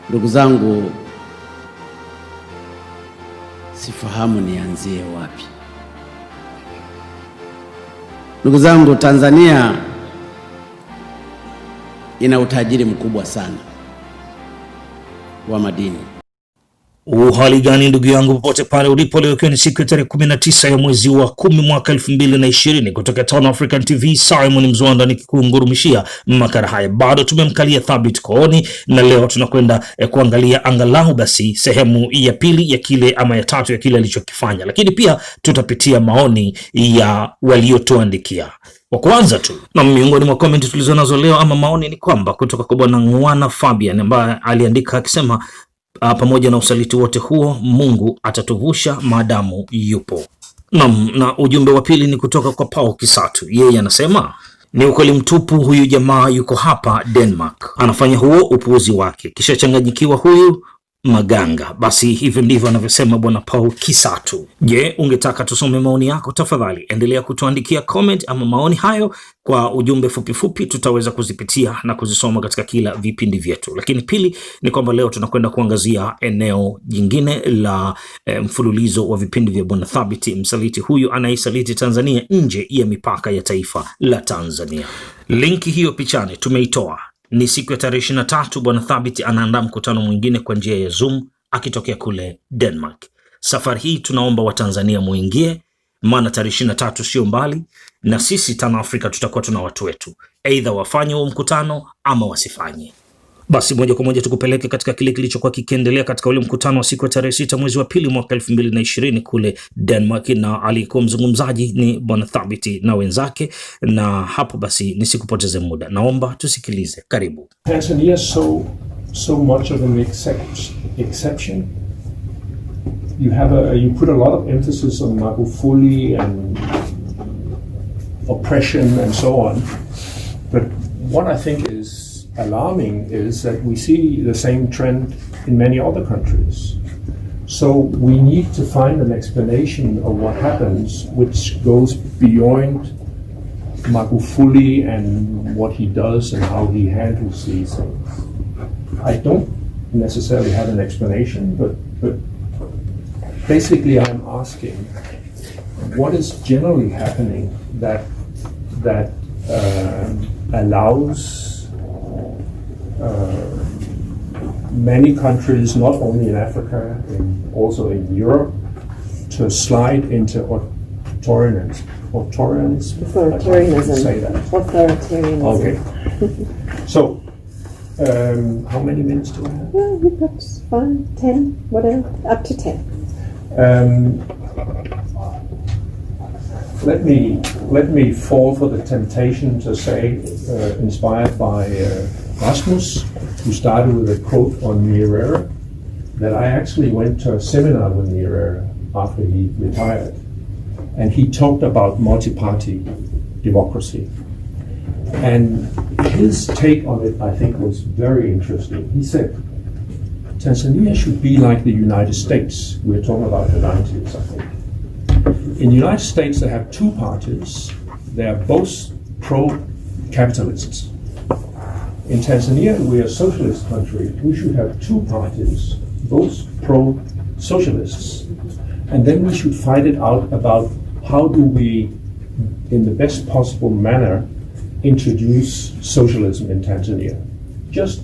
Ndugu zangu, sifahamu nianzie wapi. Ndugu zangu, Tanzania ina utajiri mkubwa sana wa madini. Uhali gani ndugu yangu popote pale ulipo, leo ikiwa ni siku ya tarehe 19 ya mwezi wa 10 mwaka 2020, kutoka Town African TV, Simon Mzwanda nikikungurumishia makala haya. Bado tumemkalia Thabit Kooni, na leo tunakwenda kuangalia angalau basi sehemu ya pili ya kile ama ya tatu ya kile alichokifanya, lakini pia tutapitia maoni ya waliotuandikia. Kwa kwanza tu, na miongoni mwa comment tulizonazo leo ama maoni ni kwamba kutoka kwa bwana Ngwana Fabian ambaye aliandika akisema pamoja na usaliti wote huo, Mungu atatuvusha maadamu yupo. Na ujumbe wa pili ni kutoka kwa Pao Kisatu. Yeye anasema ni ukweli mtupu, huyu jamaa yuko hapa Denmark anafanya huo upuuzi wake, kisha changanyikiwa huyu maganga. Basi hivyo ndivyo anavyosema bwana Paul Kisatu. Je, ungetaka tusome maoni yako? Tafadhali endelea kutuandikia comment ama maoni hayo kwa ujumbe fupi, tutaweza kuzipitia na kuzisoma katika kila vipindi vyetu. Lakini pili ni kwamba leo tunakwenda kuangazia eneo jingine la mfululizo wa vipindi vya bwana Thabit, msaliti huyu anaisaliti Tanzania nje ya mipaka ya taifa la Tanzania. Linki hiyo pichani tumeitoa. Ni siku ya tarehe 23, bwana Thabit anaandaa mkutano mwingine kwa njia ya Zoom akitokea kule Denmark. Safari hii tunaomba Watanzania muingie, maana tarehe 23 sio mbali, na sisi Tana Afrika tutakuwa tuna watu wetu, aidha wafanye huo mkutano ama wasifanye. Basi moja kwa moja tukupeleke katika kile kilichokuwa kikiendelea katika ule mkutano wa siku ya tarehe 6 mwezi wa pili mwaka 2020 kule Denmark, na alikuwa mzungumzaji ni bwana Thabit na wenzake. Na hapo basi nisikupoteze muda, naomba tusikilize. Karibu. Tanzania so much of an exception. You put a lot of emphasis on Magufuli and oppression and so on, but what I think is alarming is that we see the same trend in many other countries. So we need to find an explanation of what happens which goes beyond Magufuli and what he does and how he handles these things. I don't necessarily have an explanation, but basically I'm asking what is generally happening that allows many countries, not only in Africa, also in Europe, to slide into authoritarianism. Say that. Authoritarianism. Okay. So, how many minutes do I have? Well, you've got 5, 10, whatever, up to 10. Let me fall for the temptation to say, inspired by Rasmus, who started with a quote on Nyerere, that I actually went to a seminar with Nyerere after he retired, and he talked about multi-party democracy. And his take on it, I think, was very interesting. He said, Tanzania should be like the United States. We're talking about the 90s, I think. In the United States, they have two parties. They are both pro-capitalists. In Tanzania, we are a socialist country. We should have two parties, both pro-socialists. And then we should fight it out about how do we, in the best possible manner, introduce socialism in Tanzania, just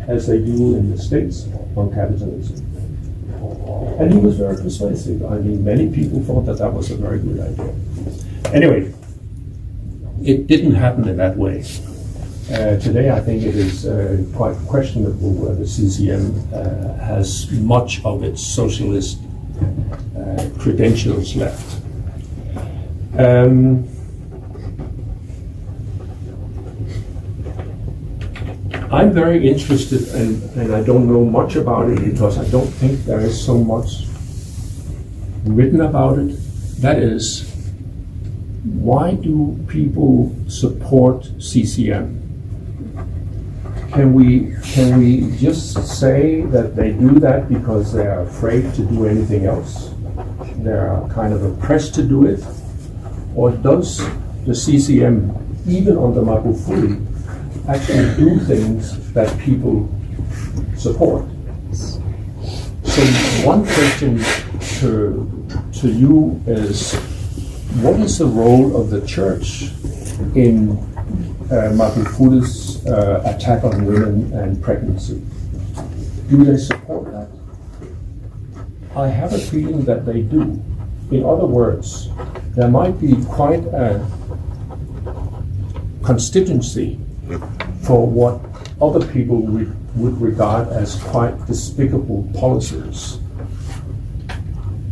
as they do in the States on capitalism. And he was very persuasive. I mean, many people thought that was a very good idea. Anyway, it didn't happen in that way. Today, I think it is quite questionable whether CCM has much of its socialist credentials left. I'm very interested, and I don't know much about it because I don't think there is so much written about it. That is, why do people support CCM? Can we just say that they do that because they are afraid to do anything else? They are kind of oppressed to do it? Or does the CCM, even under Magufuli, actually do things that people support? So one question to you is, what is the role of the church in Magufule's attack on women and pregnancy? Do they support that? I have a feeling that they do. In other words, there might be quite a constituency for what other people would regard as quite despicable policies.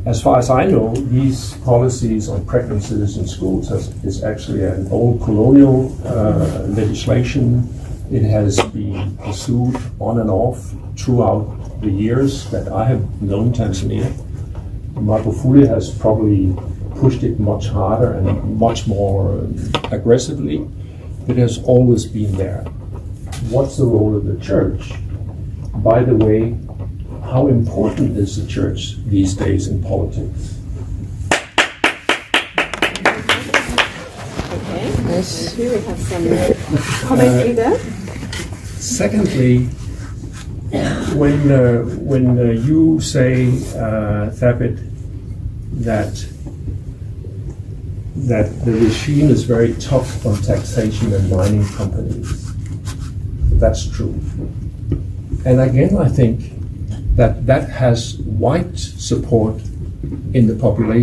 As far as I know, these policies on pregnancies in schools is actually an old colonial legislation. It has been pursued on and off throughout the years that I have known Tanzania. Magufuli has probably pushed it much harder and much more aggressively. It has always been there. What's the role of the church? By the way, how important is the church these days in politics? Okay, here we have some comments either. Secondly, when you say, Thabit, that the regime is very tough on taxation and mining companies, that's true. And again, I think that has wide support in the population.